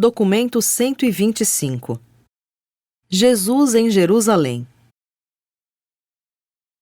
Documento 125. Jesus em Jerusalém.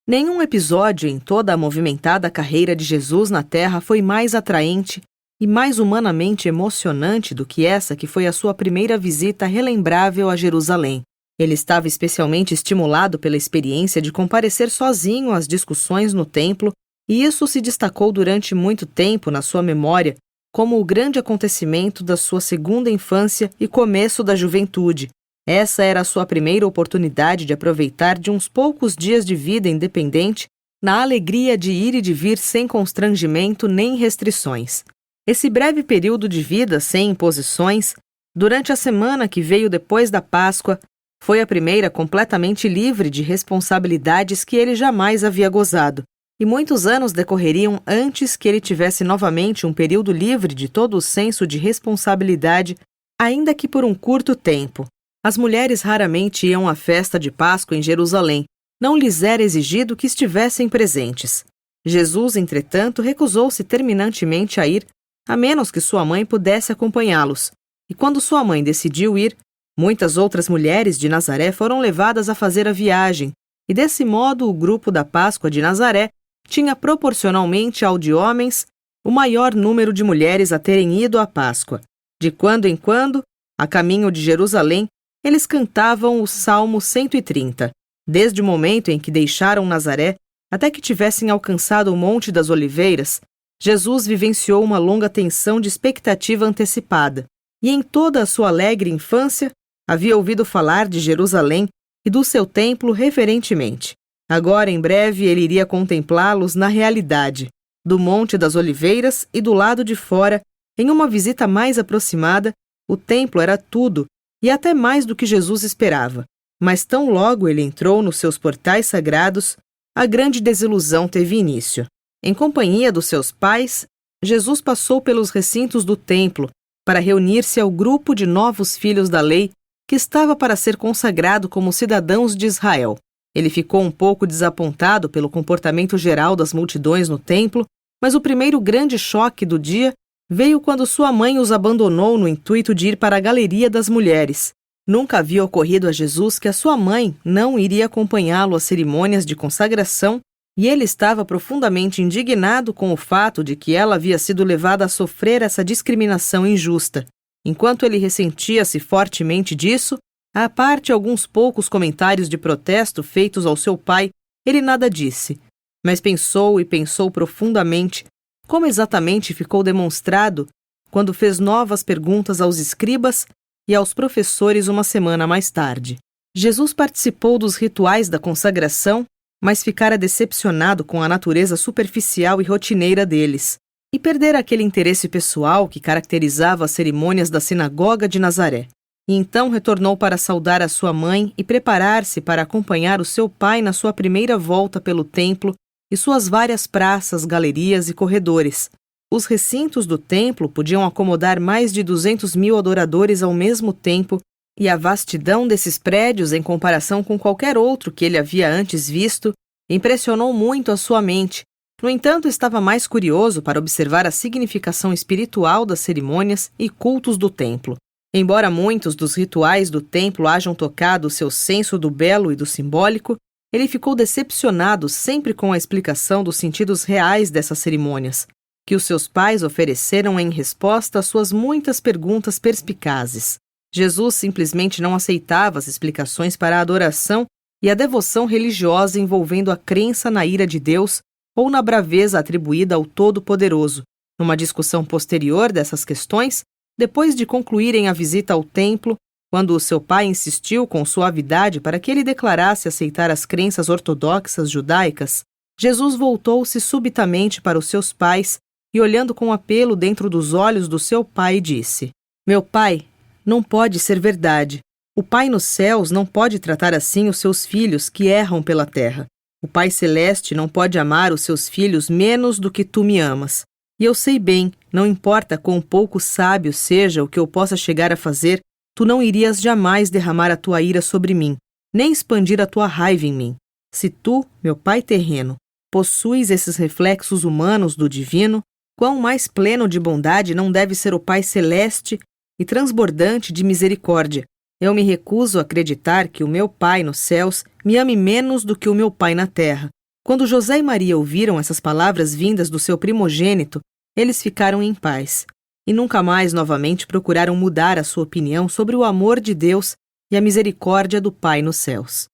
Nenhum episódio em toda a movimentada carreira de Jesus na Terra foi mais atraente e mais humanamente emocionante do que essa que foi a sua primeira visita relembrável a Jerusalém. Ele estava especialmente estimulado pela experiência de comparecer sozinho às discussões no templo, e isso se destacou durante muito tempo na sua memória como o grande acontecimento da sua segunda infância e começo da juventude. Essa era a sua primeira oportunidade de aproveitar de uns poucos dias de vida independente, na alegria de ir e de vir sem constrangimento nem restrições. Esse breve período de vida sem imposições, durante a semana que veio depois da Páscoa, foi a primeira completamente livre de responsabilidades que ele jamais havia gozado. E muitos anos decorreriam antes que ele tivesse novamente um período livre de todo o senso de responsabilidade, ainda que por um curto tempo. As mulheres raramente iam à festa de Páscoa em Jerusalém. Não lhes era exigido que estivessem presentes. Jesus, entretanto, recusou-se terminantemente a ir, a menos que sua mãe pudesse acompanhá-los. E quando sua mãe decidiu ir, muitas outras mulheres de Nazaré foram levadas a fazer a viagem, e desse modo o grupo da Páscoa de Nazaré tinha proporcionalmente ao de homens o maior número de mulheres a terem ido à Páscoa. De quando em quando, a caminho de Jerusalém, eles cantavam o Salmo 130. Desde o momento em que deixaram Nazaré até que tivessem alcançado o Monte das Oliveiras, Jesus vivenciou uma longa tensão de expectativa antecipada, e em toda a sua alegre infância havia ouvido falar de Jerusalém e do seu templo reverentemente. Agora, em breve, ele iria contemplá-los na realidade, do Monte das Oliveiras e do lado de fora, em uma visita mais aproximada. O templo era tudo, e até mais do que Jesus esperava. Mas tão logo ele entrou nos seus portais sagrados, a grande desilusão teve início. Em companhia dos seus pais, Jesus passou pelos recintos do templo para reunir-se ao grupo de novos filhos da lei que estava para ser consagrado como cidadãos de Israel. Ele ficou um pouco desapontado pelo comportamento geral das multidões no templo, mas o primeiro grande choque do dia veio quando sua mãe os abandonou no intuito de ir para a galeria das mulheres. Nunca havia ocorrido a Jesus que a sua mãe não iria acompanhá-lo às cerimônias de consagração, e ele estava profundamente indignado com o fato de que ela havia sido levada a sofrer essa discriminação injusta. Enquanto ele ressentia-se fortemente disso, à parte alguns poucos comentários de protesto feitos ao seu pai, ele nada disse, mas pensou e pensou profundamente, como exatamente ficou demonstrado quando fez novas perguntas aos escribas e aos professores uma semana mais tarde. Jesus participou dos rituais da consagração, mas ficara decepcionado com a natureza superficial e rotineira deles, e perdera aquele interesse pessoal que caracterizava as cerimônias da sinagoga de Nazaré. E então retornou para saudar a sua mãe e preparar-se para acompanhar o seu pai na sua primeira volta pelo templo e suas várias praças, galerias e corredores. Os recintos do templo podiam acomodar mais de 200.000 adoradores ao mesmo tempo, e a vastidão desses prédios, em comparação com qualquer outro que ele havia antes visto, impressionou muito a sua mente. No entanto, estava mais curioso para observar a significação espiritual das cerimônias e cultos do templo. Embora muitos dos rituais do templo hajam tocado o seu senso do belo e do simbólico, ele ficou decepcionado sempre com a explicação dos sentidos reais dessas cerimônias, que os seus pais ofereceram em resposta às suas muitas perguntas perspicazes. Jesus simplesmente não aceitava as explicações para a adoração e a devoção religiosa envolvendo a crença na ira de Deus ou na braveza atribuída ao Todo-Poderoso. Numa discussão posterior dessas questões, depois de concluírem a visita ao templo, quando o seu pai insistiu com suavidade para que ele declarasse aceitar as crenças ortodoxas judaicas, Jesus voltou-se subitamente para os seus pais e, olhando com apelo dentro dos olhos do seu pai, disse: "Meu pai, não pode ser verdade. O Pai nos céus não pode tratar assim os seus filhos que erram pela terra. O Pai Celeste não pode amar os seus filhos menos do que tu me amas. E eu sei bem, não importa quão pouco sábio seja o que eu possa chegar a fazer, tu não irias jamais derramar a tua ira sobre mim, nem expandir a tua raiva em mim. Se tu, meu pai terreno, possuis esses reflexos humanos do divino, quão mais pleno de bondade não deve ser o Pai Celeste e transbordante de misericórdia. Eu me recuso a acreditar que o meu Pai nos céus me ame menos do que o meu Pai na terra. Quando José e Maria ouviram essas palavras vindas do seu primogênito, eles ficaram em paz e nunca mais novamente procuraram mudar a sua opinião sobre o amor de Deus e a misericórdia do Pai nos céus.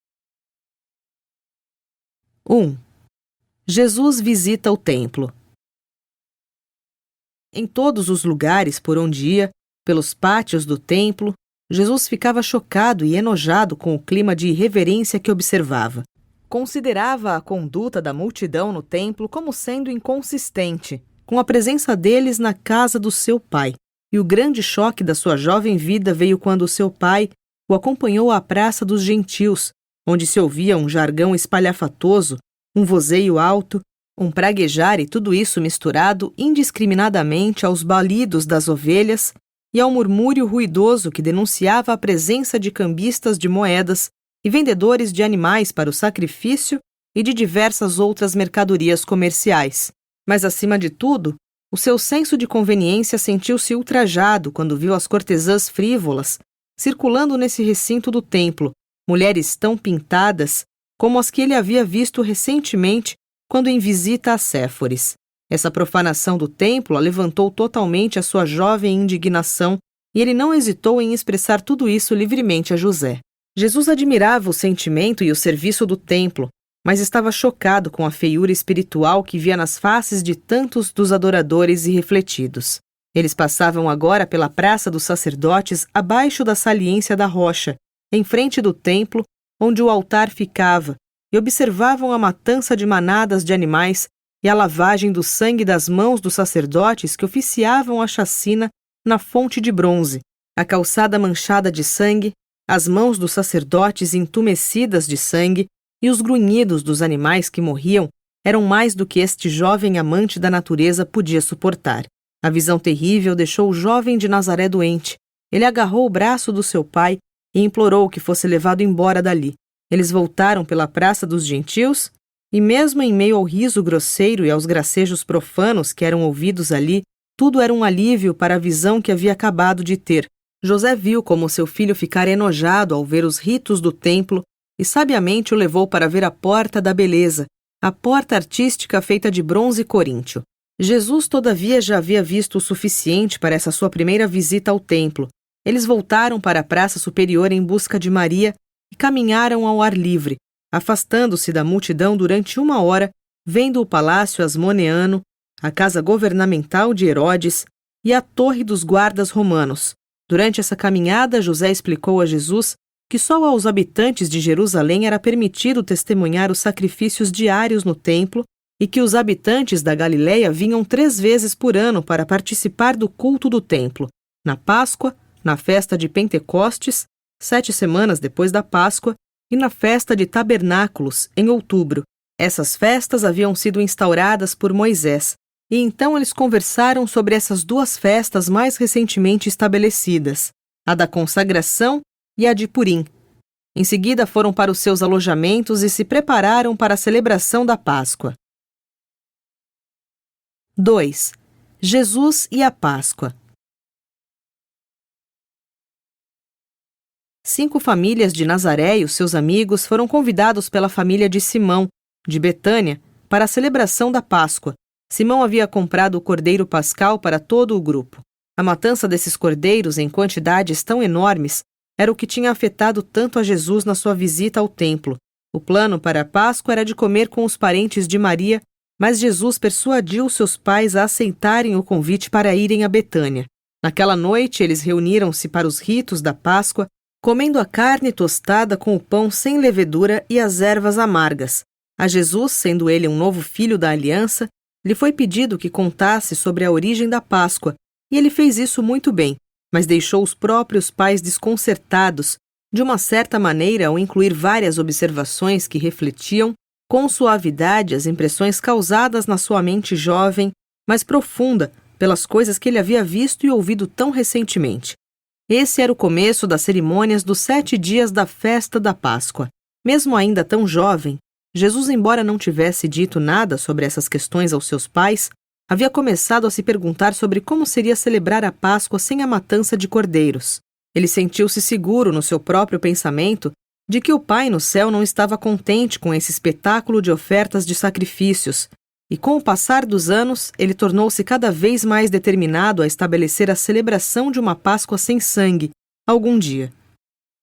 1. Jesus visita o templo. Em todos os lugares por onde ia, pelos pátios do templo, Jesus ficava chocado e enojado com o clima de irreverência que observava. Considerava a conduta da multidão no templo como sendo inconsistente com a presença deles na casa do seu pai. E o grande choque da sua jovem vida veio quando o seu pai o acompanhou à Praça dos Gentios, onde se ouvia um jargão espalhafatoso, um vozeio alto, um praguejar e tudo isso misturado indiscriminadamente aos balidos das ovelhas e ao murmúrio ruidoso que denunciava a presença de cambistas de moedas e vendedores de animais para o sacrifício e de diversas outras mercadorias comerciais. Mas, acima de tudo, o seu senso de conveniência sentiu-se ultrajado quando viu as cortesãs frívolas circulando nesse recinto do templo, mulheres tão pintadas como as que ele havia visto recentemente quando em visita a Séforis. Essa profanação do templo levantou totalmente a sua jovem indignação e ele não hesitou em expressar tudo isso livremente a José. Jesus admirava o sentimento e o serviço do templo, mas estava chocado com a feiura espiritual que via nas faces de tantos dos adoradores irrefletidos. Eles passavam agora pela Praça dos Sacerdotes abaixo da saliência da rocha, em frente do templo, onde o altar ficava, e observavam a matança de manadas de animais e a lavagem do sangue das mãos dos sacerdotes que oficiavam a chacina na fonte de bronze, a calçada manchada de sangue, as mãos dos sacerdotes entumecidas de sangue e os grunhidos dos animais que morriam eram mais do que este jovem amante da natureza podia suportar. A visão terrível deixou o jovem de Nazaré doente. Ele agarrou o braço do seu pai e implorou que fosse levado embora dali. Eles voltaram pela Praça dos Gentios e, mesmo em meio ao riso grosseiro e aos gracejos profanos que eram ouvidos ali, tudo era um alívio para a visão que havia acabado de ter. José viu como seu filho ficara enojado ao ver os ritos do templo e sabiamente o levou para ver a Porta da Beleza, a porta artística feita de bronze coríntio. Jesus, todavia, já havia visto o suficiente para essa sua primeira visita ao templo. Eles voltaram para a praça superior em busca de Maria e caminharam ao ar livre, afastando-se da multidão durante 1 hora, vendo o Palácio Asmoneano, a casa governamental de Herodes e a torre dos guardas romanos. Durante essa caminhada, José explicou a Jesus que só aos habitantes de Jerusalém era permitido testemunhar os sacrifícios diários no templo e que os habitantes da Galileia vinham 3 vezes por ano para participar do culto do templo, na Páscoa, na festa de Pentecostes, 7 semanas depois da Páscoa, e na festa de Tabernáculos, em outubro. Essas festas haviam sido instauradas por Moisés, e então eles conversaram sobre essas 2 festas mais recentemente estabelecidas, a da consagração e a de Purim. Em seguida foram para os seus alojamentos e se prepararam para a celebração da Páscoa. 2. Jesus e a Páscoa. 5 famílias de Nazaré e os seus amigos foram convidados pela família de Simão, de Betânia, para a celebração da Páscoa. Simão havia comprado o cordeiro pascal para todo o grupo. A matança desses cordeiros em quantidades tão enormes era o que tinha afetado tanto a Jesus na sua visita ao templo. O plano para a Páscoa era de comer com os parentes de Maria, mas Jesus persuadiu seus pais a aceitarem o convite para irem a Betânia. Naquela noite, eles reuniram-se para os ritos da Páscoa, comendo a carne tostada com o pão sem levedura e as ervas amargas. A Jesus, sendo ele um novo filho da aliança, lhe foi pedido que contasse sobre a origem da Páscoa, e ele fez isso muito bem, mas deixou os próprios pais desconcertados, de uma certa maneira, ao incluir várias observações que refletiam com suavidade as impressões causadas na sua mente jovem, mas profunda, pelas coisas que ele havia visto e ouvido tão recentemente. Esse era o começo das cerimônias dos 7 dias da festa da Páscoa. Mesmo ainda tão jovem, Jesus, embora não tivesse dito nada sobre essas questões aos seus pais, havia começado a se perguntar sobre como seria celebrar a Páscoa sem a matança de cordeiros. Ele sentiu-se seguro no seu próprio pensamento de que o Pai no céu não estava contente com esse espetáculo de ofertas de sacrifícios, e com o passar dos anos, ele tornou-se cada vez mais determinado a estabelecer a celebração de uma Páscoa sem sangue, algum dia.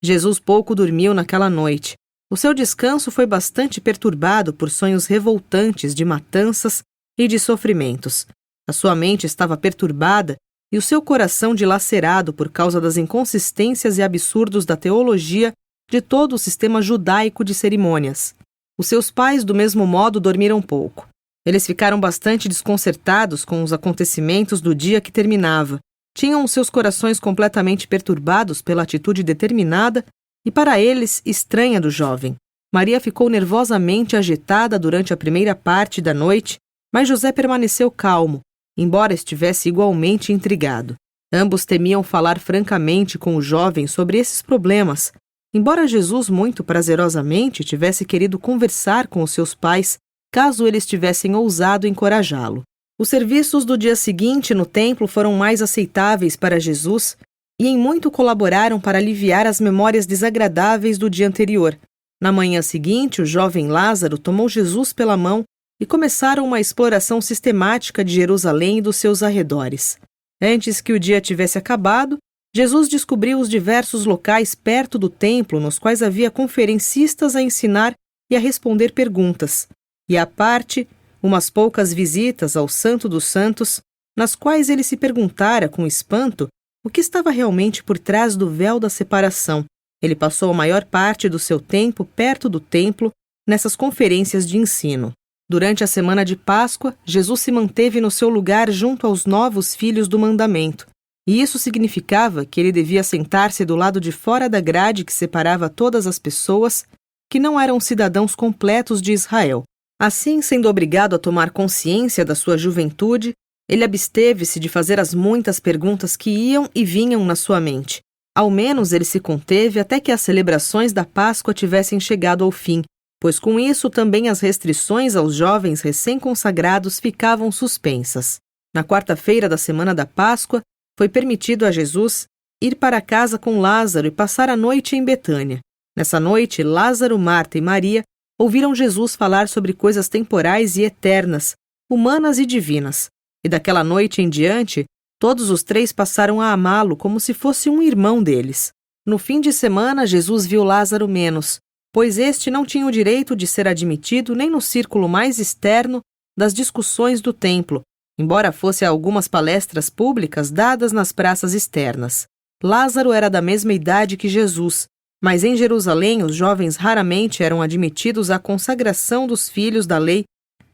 Jesus pouco dormiu naquela noite. O seu descanso foi bastante perturbado por sonhos revoltantes de matanças e de sofrimentos. A sua mente estava perturbada e o seu coração dilacerado por causa das inconsistências e absurdos da teologia de todo o sistema judaico de cerimônias. Os seus pais, do mesmo modo, dormiram pouco. Eles ficaram bastante desconcertados com os acontecimentos do dia que terminava. Tinham os seus corações completamente perturbados pela atitude determinada e, para eles, estranha do jovem. Maria ficou nervosamente agitada durante a primeira parte da noite, mas José permaneceu calmo, embora estivesse igualmente intrigado. Ambos temiam falar francamente com o jovem sobre esses problemas, embora Jesus muito prazerosamente tivesse querido conversar com os seus pais, caso eles tivessem ousado encorajá-lo. Os serviços do dia seguinte no templo foram mais aceitáveis para Jesus e em muito colaboraram para aliviar as memórias desagradáveis do dia anterior. Na manhã seguinte, o jovem Lázaro tomou Jesus pela mão e começaram uma exploração sistemática de Jerusalém e dos seus arredores. Antes que o dia tivesse acabado, Jesus descobriu os diversos locais perto do templo nos quais havia conferencistas a ensinar e a responder perguntas, e à parte, umas poucas visitas ao Santo dos Santos, nas quais ele se perguntara com espanto o que estava realmente por trás do véu da separação. Ele passou a maior parte do seu tempo perto do templo, nessas conferências de ensino. Durante a semana de Páscoa, Jesus se manteve no seu lugar junto aos novos filhos do mandamento, e isso significava que ele devia sentar-se do lado de fora da grade que separava todas as pessoas que não eram cidadãos completos de Israel. Assim, sendo obrigado a tomar consciência da sua juventude, ele absteve-se de fazer as muitas perguntas que iam e vinham na sua mente. Ao menos ele se conteve até que as celebrações da Páscoa tivessem chegado ao fim, pois com isso também as restrições aos jovens recém-consagrados ficavam suspensas. Na quarta-feira da semana da Páscoa, foi permitido a Jesus ir para casa com Lázaro e passar a noite em Betânia. Nessa noite, Lázaro, Marta e Maria ouviram Jesus falar sobre coisas temporais e eternas, humanas e divinas. E daquela noite em diante, todos os três passaram a amá-lo como se fosse um irmão deles. No fim de semana, Jesus viu Lázaro menos, pois este não tinha o direito de ser admitido nem no círculo mais externo das discussões do templo, embora fosse a algumas palestras públicas dadas nas praças externas. Lázaro era da mesma idade que Jesus, mas em Jerusalém os jovens raramente eram admitidos à consagração dos filhos da lei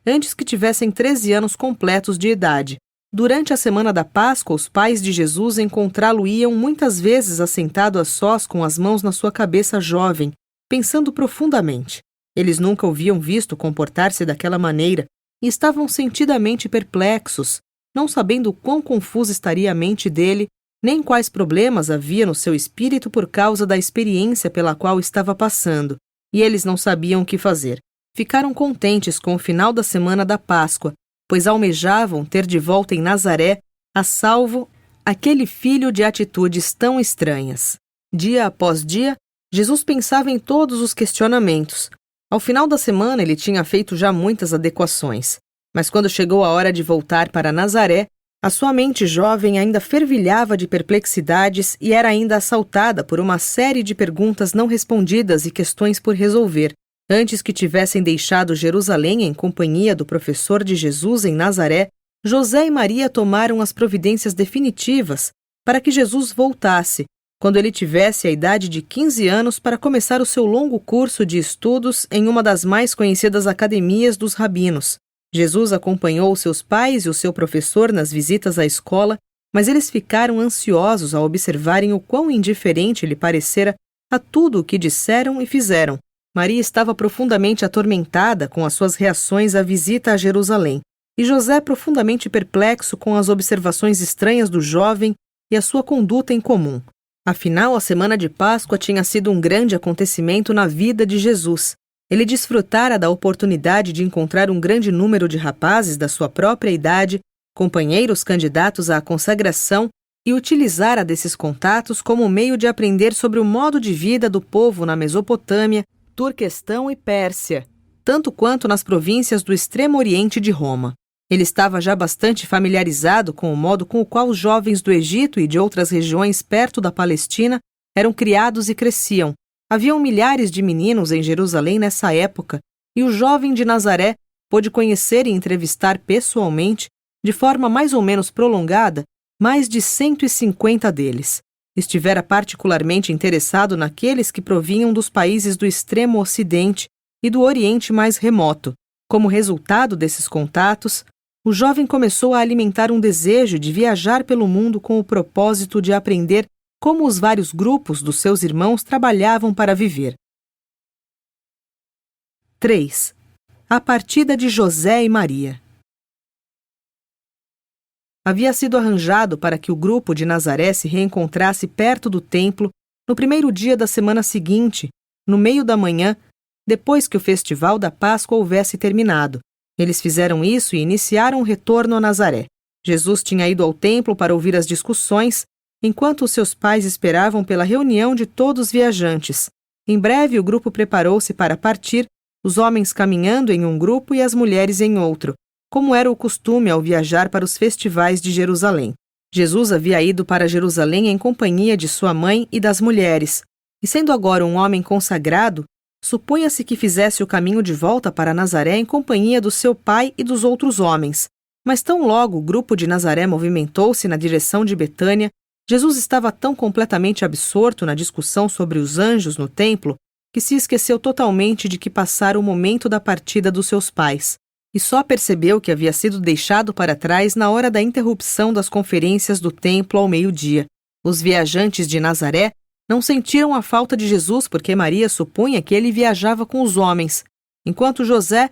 antes que tivessem 13 anos completos de idade. Durante a semana da Páscoa, os pais de Jesus encontrá-lo-iam muitas vezes assentado a sós com as mãos na sua cabeça jovem, pensando profundamente. Eles nunca o haviam visto comportar-se daquela maneira e estavam sentidamente perplexos, não sabendo quão confusa estaria a mente dele, nem quais problemas havia no seu espírito por causa da experiência pela qual estava passando, e eles não sabiam o que fazer. Ficaram contentes com o final da semana da Páscoa, pois almejavam ter de volta em Nazaré, a salvo, aquele filho de atitudes tão estranhas. Dia após dia, Jesus pensava em todos os questionamentos. Ao final da semana, ele tinha feito já muitas adequações, mas quando chegou a hora de voltar para Nazaré, a sua mente jovem ainda fervilhava de perplexidades e era ainda assaltada por uma série de perguntas não respondidas e questões por resolver. Antes que tivessem deixado Jerusalém em companhia do professor de Jesus em Nazaré, José e Maria tomaram as providências definitivas para que Jesus voltasse, quando ele tivesse a idade de 15 anos, para começar o seu longo curso de estudos em uma das mais conhecidas academias dos rabinos. Jesus acompanhou seus pais e o seu professor nas visitas à escola, mas eles ficaram ansiosos ao observarem o quão indiferente lhe parecera a tudo o que disseram e fizeram. Maria estava profundamente atormentada com as suas reações à visita a Jerusalém, e José profundamente perplexo com as observações estranhas do jovem e a sua conduta incomum. Afinal, a semana de Páscoa tinha sido um grande acontecimento na vida de Jesus. Ele desfrutara da oportunidade de encontrar um grande número de rapazes da sua própria idade companheiros candidatos à consagração, e utilizara desses contatos como meio de aprender sobre o modo de vida do povo na Mesopotâmia, Turquestão e Pérsia, tanto quanto nas províncias do extremo oriente de Roma. Ele estava já bastante familiarizado com o modo com o qual os jovens do Egito e de outras regiões perto da Palestina eram criados e cresciam. Haviam milhares de meninos em Jerusalém nessa época, e o jovem de Nazaré pôde conhecer e entrevistar pessoalmente, de forma mais ou menos prolongada, mais de 150 deles. Estivera particularmente interessado naqueles que provinham dos países do extremo ocidente e do Oriente mais remoto. Como resultado desses contatos, o jovem começou a alimentar um desejo de viajar pelo mundo com o propósito de aprender como os vários grupos dos seus irmãos trabalhavam para viver. 3. A partida de José e Maria. Havia sido arranjado para que o grupo de Nazaré se reencontrasse perto do templo no primeiro dia da semana seguinte, no meio da manhã, depois que o festival da Páscoa houvesse terminado. Eles fizeram isso e iniciaram o retorno a Nazaré. Jesus tinha ido ao templo para ouvir as discussões, enquanto os seus pais esperavam pela reunião de todos os viajantes. Em breve o grupo preparou-se para partir, os homens caminhando em um grupo e as mulheres em outro, como era o costume ao viajar para os festivais de Jerusalém. Jesus havia ido para Jerusalém em companhia de sua mãe e das mulheres, e sendo agora um homem consagrado, supunha-se que fizesse o caminho de volta para Nazaré em companhia do seu pai e dos outros homens. Mas tão logo o grupo de Nazaré movimentou-se na direção de Betânia, Jesus estava tão completamente absorto na discussão sobre os anjos no templo que se esqueceu totalmente de que passara o momento da partida dos seus pais, e só percebeu que havia sido deixado para trás na hora da interrupção das conferências do templo ao meio-dia. Os viajantes de Nazaré não sentiram a falta de Jesus porque Maria supunha que ele viajava com os homens, enquanto José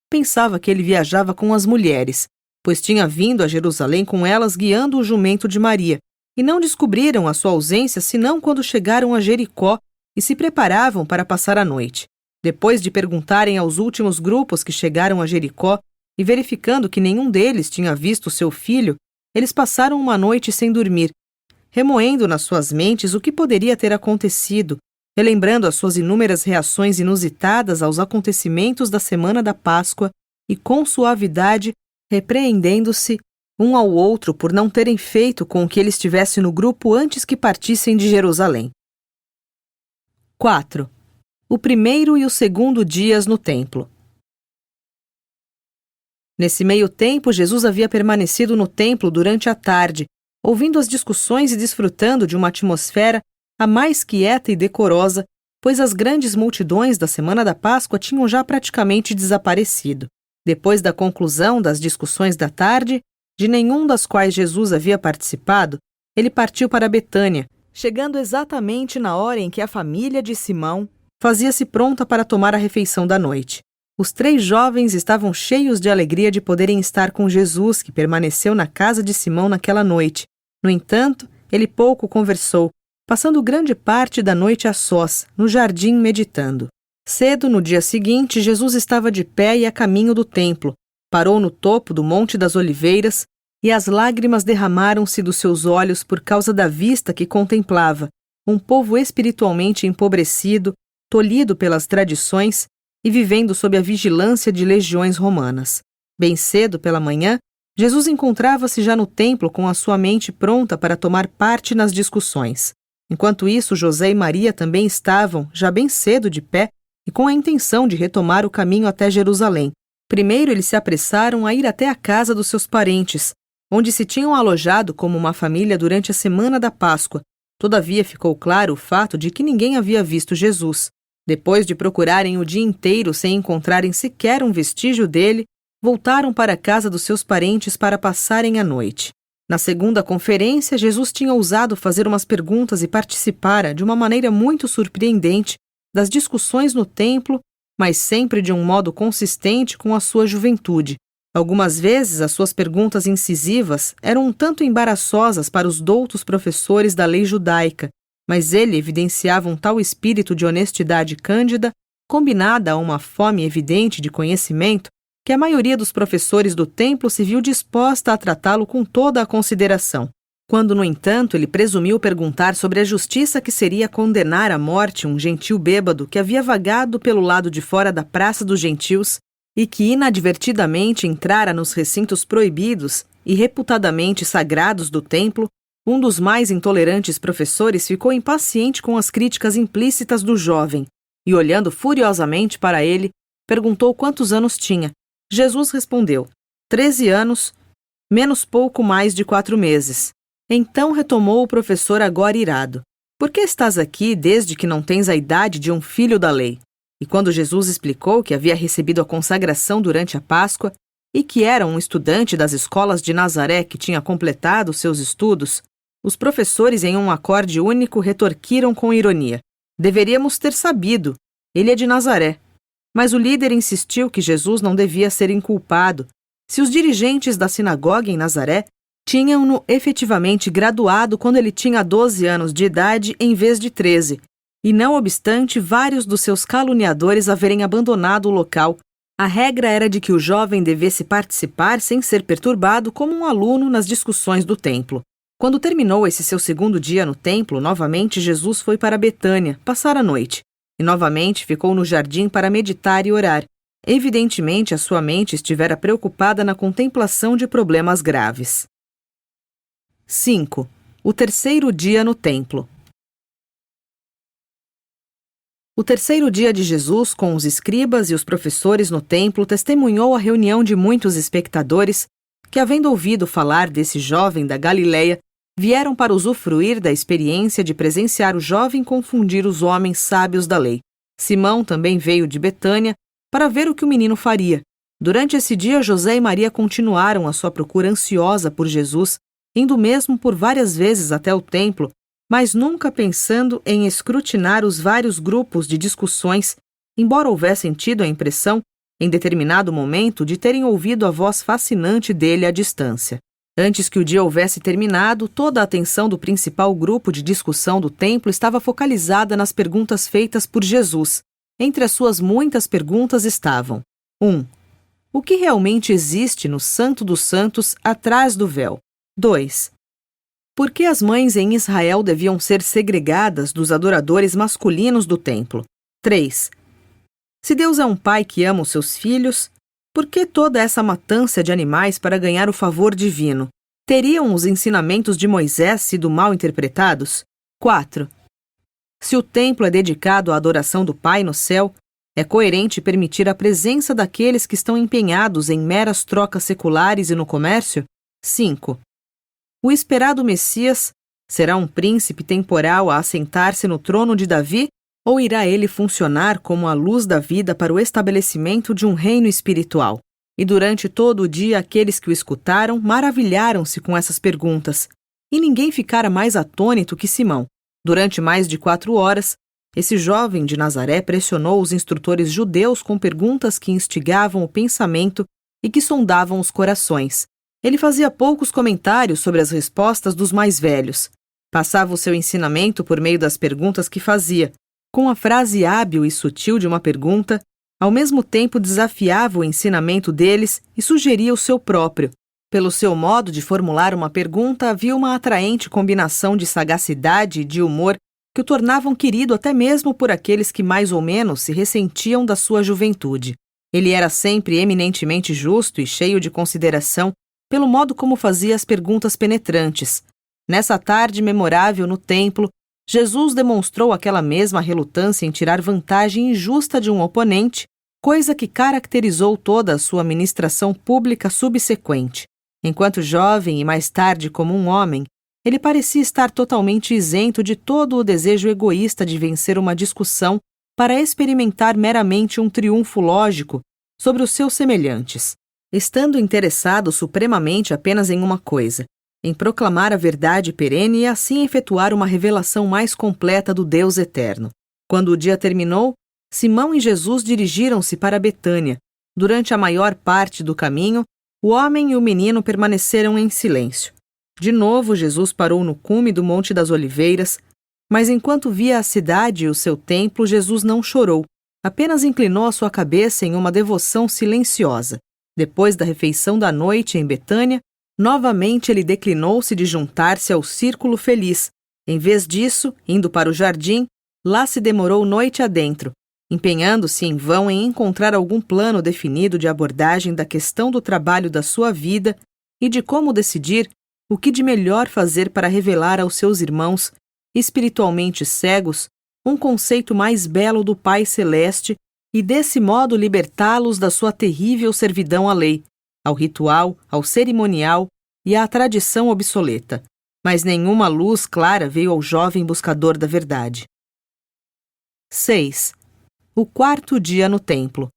pensava que ele viajava com as mulheres, pois tinha vindo a Jerusalém com elas guiando o jumento de Maria, e não descobriram a sua ausência senão quando chegaram a Jericó e se preparavam para passar a noite. Depois de perguntarem aos últimos grupos que chegaram a Jericó e verificando que nenhum deles tinha visto seu filho, eles passaram uma noite sem dormir, remoendo nas suas mentes o que poderia ter acontecido, relembrando as suas inúmeras reações inusitadas aos acontecimentos da semana da Páscoa e, com suavidade, repreendendo-se um ao outro por não terem feito com que ele estivesse no grupo antes que partissem de Jerusalém. 4. O primeiro e o segundo dias no templo. Nesse meio tempo, Jesus havia permanecido no templo durante a tarde, ouvindo as discussões e desfrutando de uma atmosfera a mais quieta e decorosa, pois as grandes multidões da semana da Páscoa tinham já praticamente desaparecido. Depois da conclusão das discussões da tarde, de nenhum das quais Jesus havia participado, ele partiu para Betânia, chegando exatamente na hora em que a família de Simão fazia-se pronta para tomar a refeição da noite. Os 3 jovens estavam cheios de alegria de poderem estar com Jesus, que permaneceu na casa de Simão naquela noite. No entanto, ele pouco conversou, passando grande parte da noite a sós, no jardim meditando. Cedo, no dia seguinte, Jesus estava de pé e a caminho do templo. Parou no topo do Monte das Oliveiras, e as lágrimas derramaram-se dos seus olhos por causa da vista que contemplava, um povo espiritualmente empobrecido, tolhido pelas tradições e vivendo sob a vigilância de legiões romanas. Bem cedo pela manhã, Jesus encontrava-se já no templo com a sua mente pronta para tomar parte nas discussões. Enquanto isso, José e Maria também estavam, já bem cedo, de pé e com a intenção de retomar o caminho até Jerusalém. Primeiro, eles se apressaram a ir até a casa dos seus parentes, onde se tinham alojado como uma família durante a semana da Páscoa. Todavia, ficou claro o fato de que ninguém havia visto Jesus. Depois de procurarem o dia inteiro sem encontrarem sequer um vestígio dele, voltaram para a casa dos seus parentes para passarem a noite. Na segunda conferência, Jesus tinha ousado fazer umas perguntas e participara, de uma maneira muito surpreendente, das discussões no templo, mas sempre de um modo consistente com a sua juventude. Algumas vezes, as suas perguntas incisivas eram um tanto embaraçosas para os doutos professores da lei judaica, mas ele evidenciava um tal espírito de honestidade cândida, combinada a uma fome evidente de conhecimento, que a maioria dos professores do templo se viu disposta a tratá-lo com toda a consideração. Quando, no entanto, ele presumiu perguntar sobre a justiça que seria condenar à morte um gentil bêbado que havia vagado pelo lado de fora da Praça dos Gentios e que inadvertidamente entrara nos recintos proibidos e reputadamente sagrados do templo, um dos mais intolerantes professores ficou impaciente com as críticas implícitas do jovem e, olhando furiosamente para ele, perguntou quantos anos tinha. Jesus respondeu: 13 anos, menos pouco mais de 4 meses. Então retomou o professor agora irado: por que estás aqui desde que não tens a idade de um filho da lei? E quando Jesus explicou que havia recebido a consagração durante a Páscoa e que era um estudante das escolas de Nazaré que tinha completado seus estudos, os professores, em um acorde único, retorquiram com ironia: deveríamos ter sabido, ele é de Nazaré. Mas o líder insistiu que Jesus não devia ser inculpado, se os dirigentes da sinagoga em Nazaré tinham-no efetivamente graduado quando ele tinha 12 anos de idade em vez de 13, e não obstante vários dos seus caluniadores haverem abandonado o local. A regra era de que o jovem devesse participar sem ser perturbado como um aluno nas discussões do templo. Quando terminou esse seu segundo dia no templo, novamente Jesus foi para Betânia passar a noite, e novamente ficou no jardim para meditar e orar. Evidentemente, a sua mente estivera preocupada na contemplação de problemas graves. 5. O terceiro dia no templo. O terceiro dia de Jesus, com os escribas e os professores no templo, testemunhou a reunião de muitos espectadores que, havendo ouvido falar desse jovem da Galileia, vieram para usufruir da experiência de presenciar o jovem confundir os homens sábios da lei. Simão também veio de Betânia para ver o que o menino faria. Durante esse dia, José e Maria continuaram a sua procura ansiosa por Jesus, indo mesmo por várias vezes até o templo, mas nunca pensando em escrutinar os vários grupos de discussões, embora houvessem tido a impressão, em determinado momento, de terem ouvido a voz fascinante dele à distância. Antes que o dia houvesse terminado, toda a atenção do principal grupo de discussão do templo estava focalizada nas perguntas feitas por Jesus. Entre as suas muitas perguntas estavam: 1. O que realmente existe no Santo dos Santos atrás do véu? 2. Por que as mães em Israel deviam ser segregadas dos adoradores masculinos do templo? 3. Se Deus é um pai que ama os seus filhos, por que toda essa matança de animais para ganhar o favor divino? Teriam os ensinamentos de Moisés sido mal interpretados? 4. Se o templo é dedicado à adoração do Pai no céu, é coerente permitir a presença daqueles que estão empenhados em meras trocas seculares e no comércio? 5. O esperado Messias será um príncipe temporal a assentar-se no trono de Davi, ou irá ele funcionar como a luz da vida para o estabelecimento de um reino espiritual? E durante todo o dia aqueles que o escutaram maravilharam-se com essas perguntas, e ninguém ficara mais atônito que Simão. Durante mais de 4 horas, esse jovem de Nazaré pressionou os instrutores judeus com perguntas que instigavam o pensamento e que sondavam os corações. Ele fazia poucos comentários sobre as respostas dos mais velhos. Passava o seu ensinamento por meio das perguntas que fazia. Com a frase hábil e sutil de uma pergunta, ao mesmo tempo desafiava o ensinamento deles e sugeria o seu próprio. Pelo seu modo de formular uma pergunta, havia uma atraente combinação de sagacidade e de humor que o tornavam querido até mesmo por aqueles que mais ou menos se ressentiam da sua juventude. Ele era sempre eminentemente justo e cheio de consideração pelo modo como fazia as perguntas penetrantes. Nessa tarde memorável no templo, Jesus demonstrou aquela mesma relutância em tirar vantagem injusta de um oponente, coisa que caracterizou toda a sua ministração pública subsequente. Enquanto jovem e mais tarde como um homem, ele parecia estar totalmente isento de todo o desejo egoísta de vencer uma discussão para experimentar meramente um triunfo lógico sobre os seus semelhantes, estando interessado supremamente apenas em uma coisa, em proclamar a verdade perene e assim efetuar uma revelação mais completa do Deus eterno. Quando o dia terminou, Simão e Jesus dirigiram-se para Betânia. Durante a maior parte do caminho, o homem e o menino permaneceram em silêncio. De novo, Jesus parou no cume do Monte das Oliveiras, mas enquanto via a cidade e o seu templo, Jesus não chorou, apenas inclinou a sua cabeça em uma devoção silenciosa. Depois da refeição da noite em Betânia, novamente ele declinou-se de juntar-se ao círculo feliz. Em vez disso, indo para o jardim, lá se demorou noite adentro, empenhando-se em vão em encontrar algum plano definido de abordagem da questão do trabalho da sua vida e de como decidir o que de melhor fazer para revelar aos seus irmãos, espiritualmente cegos, um conceito mais belo do Pai Celeste e desse modo libertá-los da sua terrível servidão à lei, ao ritual, ao cerimonial e à tradição obsoleta. Mas nenhuma luz clara veio ao jovem buscador da verdade. 6. O quarto dia no templo.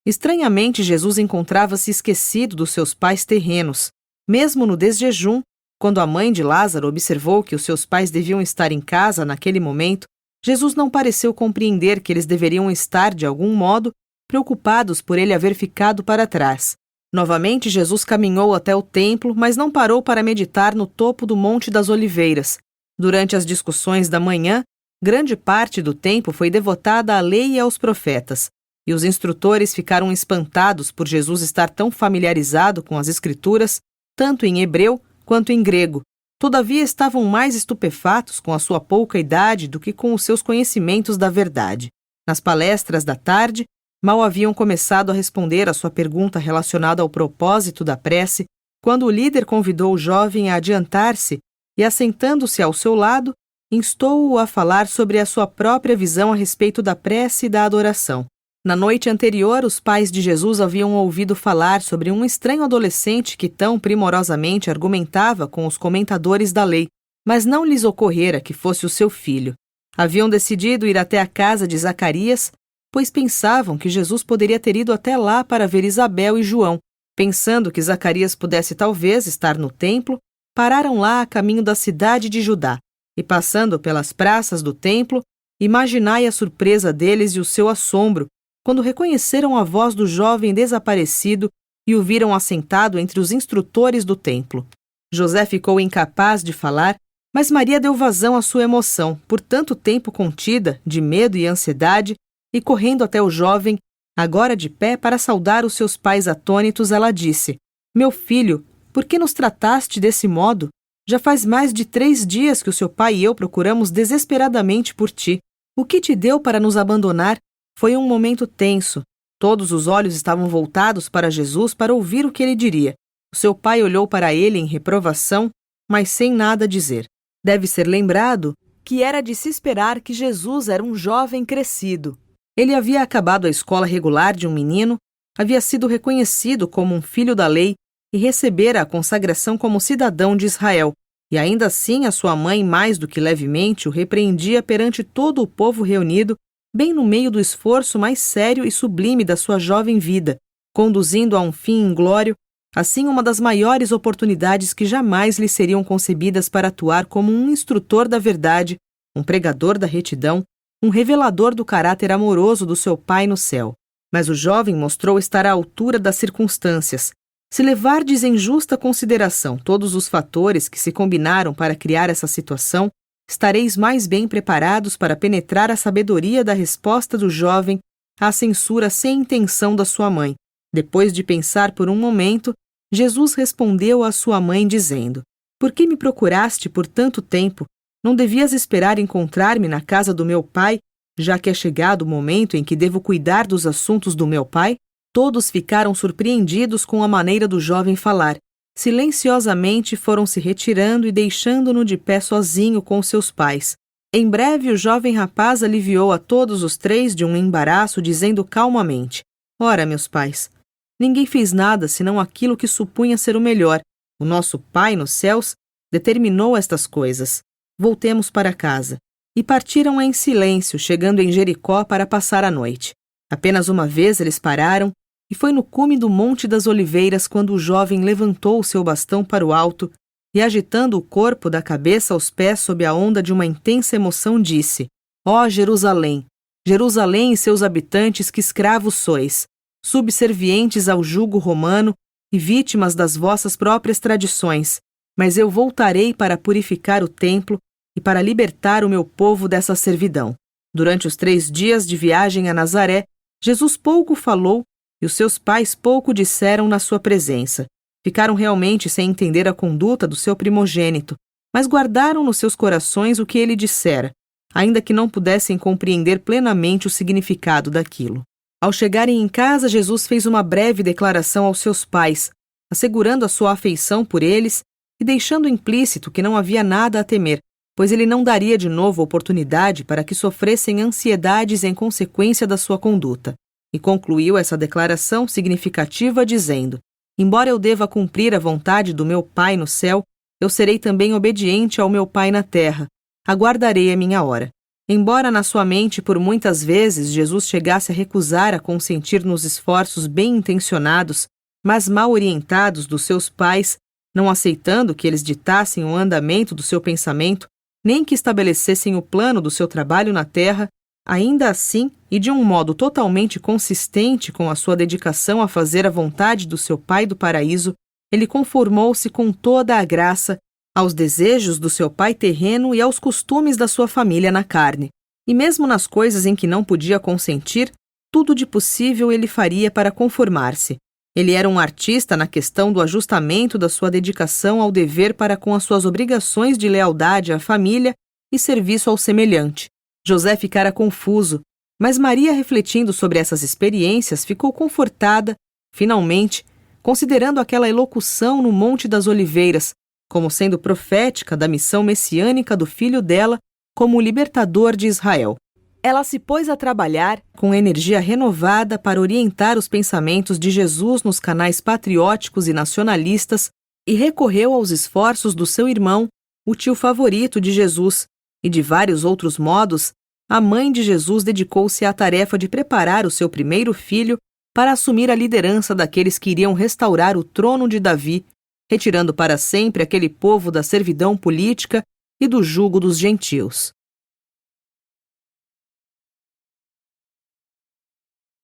Estranhamente, Jesus encontrava-se esquecido dos seus pais terrenos. Mesmo no desjejum, quando a mãe de Lázaro observou que os seus pais deviam estar em casa naquele momento, Jesus não pareceu compreender que eles deveriam estar, de algum modo, preocupados por ele haver ficado para trás. Novamente, Jesus caminhou até o templo, mas não parou para meditar no topo do Monte das Oliveiras. Durante as discussões da manhã, grande parte do tempo foi devotada à lei e aos profetas, e os instrutores ficaram espantados por Jesus estar tão familiarizado com as Escrituras, tanto em hebreu quanto em grego. Todavia estavam mais estupefatos com a sua pouca idade do que com os seus conhecimentos da verdade. Nas palestras da tarde, mal haviam começado a responder à sua pergunta relacionada ao propósito da prece, quando o líder convidou o jovem a adiantar-se e, assentando-se ao seu lado, instou-o a falar sobre a sua própria visão a respeito da prece e da adoração. Na noite anterior, os pais de Jesus haviam ouvido falar sobre um estranho adolescente que tão primorosamente argumentava com os comentadores da lei, mas não lhes ocorrera que fosse o seu filho. Haviam decidido ir até a casa de Zacarias, pois pensavam que Jesus poderia ter ido até lá para ver Isabel e João. Pensando que Zacarias pudesse talvez estar no templo, pararam lá a caminho da cidade de Judá, e passando pelas praças do templo, imaginai a surpresa deles e o seu assombro, quando reconheceram a voz do jovem desaparecido e o viram assentado entre os instrutores do templo. José ficou incapaz de falar, mas Maria deu vazão à sua emoção, por tanto tempo contida, de medo e ansiedade, e correndo até o jovem, agora de pé para saudar os seus pais atônitos, ela disse: Meu filho, por que nos trataste desse modo? Já faz mais de 3 dias que o seu pai e eu procuramos desesperadamente por ti. O que te deu para nos abandonar? Foi um momento tenso. Todos os olhos estavam voltados para Jesus para ouvir o que ele diria. O seu pai olhou para ele em reprovação, mas sem nada dizer. Deve ser lembrado que era de se esperar que Jesus era um jovem crescido. Ele havia acabado a escola regular de um menino, havia sido reconhecido como um filho da lei e recebera a consagração como cidadão de Israel. E ainda assim a sua mãe, mais do que levemente, o repreendia perante todo o povo reunido, bem no meio do esforço mais sério e sublime da sua jovem vida, conduzindo a um fim inglório, assim uma das maiores oportunidades que jamais lhe seriam concebidas para atuar como um instrutor da verdade, um pregador da retidão, um revelador do caráter amoroso do seu Pai no céu. Mas o jovem mostrou estar à altura das circunstâncias. Se levardes em justa consideração todos os fatores que se combinaram para criar essa situação, estareis mais bem preparados para penetrar a sabedoria da resposta do jovem à censura sem intenção da sua mãe. Depois de pensar por um momento, Jesus respondeu à sua mãe dizendo: Por que me procuraste por tanto tempo? Não devias esperar encontrar-me na casa do meu pai, já que é chegado o momento em que devo cuidar dos assuntos do meu pai? Todos ficaram surpreendidos com a maneira do jovem falar. Silenciosamente foram se retirando e deixando-no de pé sozinho com seus pais. Em breve o jovem rapaz aliviou a todos os 3 de um embaraço, dizendo calmamente: Ora, meus pais, ninguém fez nada senão aquilo que supunha ser o melhor. O nosso Pai nos céus determinou estas coisas. Voltemos para casa. E partiram em silêncio, chegando em Jericó para passar a noite. Apenas uma vez eles pararam, e foi no cume do Monte das Oliveiras quando o jovem levantou o seu bastão para o alto e, agitando o corpo da cabeça aos pés sob a onda de uma intensa emoção, disse: Ó Jerusalém, Jerusalém e seus habitantes, que escravos sois, subservientes ao jugo romano e vítimas das vossas próprias tradições, mas eu voltarei para purificar o templo e para libertar o meu povo dessa servidão. Durante os 3 dias de viagem a Nazaré, Jesus pouco falou e os seus pais pouco disseram na sua presença. Ficaram realmente sem entender a conduta do seu primogênito, mas guardaram nos seus corações o que ele dissera, ainda que não pudessem compreender plenamente o significado daquilo. Ao chegarem em casa, Jesus fez uma breve declaração aos seus pais, assegurando a sua afeição por eles e deixando implícito que não havia nada a temer, pois ele não daria de novo oportunidade para que sofressem ansiedades em consequência da sua conduta. E concluiu essa declaração significativa dizendo: embora eu deva cumprir a vontade do meu Pai no céu, eu serei também obediente ao meu Pai na terra. Aguardarei a minha hora. Embora na sua mente por muitas vezes Jesus chegasse a recusar a consentir nos esforços bem intencionados, mas mal orientados dos seus pais, não aceitando que eles ditassem o andamento do seu pensamento, nem que estabelecessem o plano do seu trabalho na terra, ainda assim, e de um modo totalmente consistente com a sua dedicação a fazer a vontade do seu Pai do paraíso, ele conformou-se com toda a graça aos desejos do seu pai terreno e aos costumes da sua família na carne. E mesmo nas coisas em que não podia consentir, tudo de possível ele faria para conformar-se. Ele era um artista na questão do ajustamento da sua dedicação ao dever para com as suas obrigações de lealdade à família e serviço ao semelhante. José ficara confuso, mas Maria, refletindo sobre essas experiências, ficou confortada, finalmente, considerando aquela elocução no Monte das Oliveiras como sendo profética da missão messiânica do filho dela como o libertador de Israel. Ela se pôs a trabalhar com energia renovada para orientar os pensamentos de Jesus nos canais patrióticos e nacionalistas e recorreu aos esforços do seu irmão, o tio favorito de Jesus, e de vários outros modos, a mãe de Jesus dedicou-se à tarefa de preparar o seu primeiro filho para assumir a liderança daqueles que iriam restaurar o trono de Davi, retirando para sempre aquele povo da servidão política e do jugo dos gentios.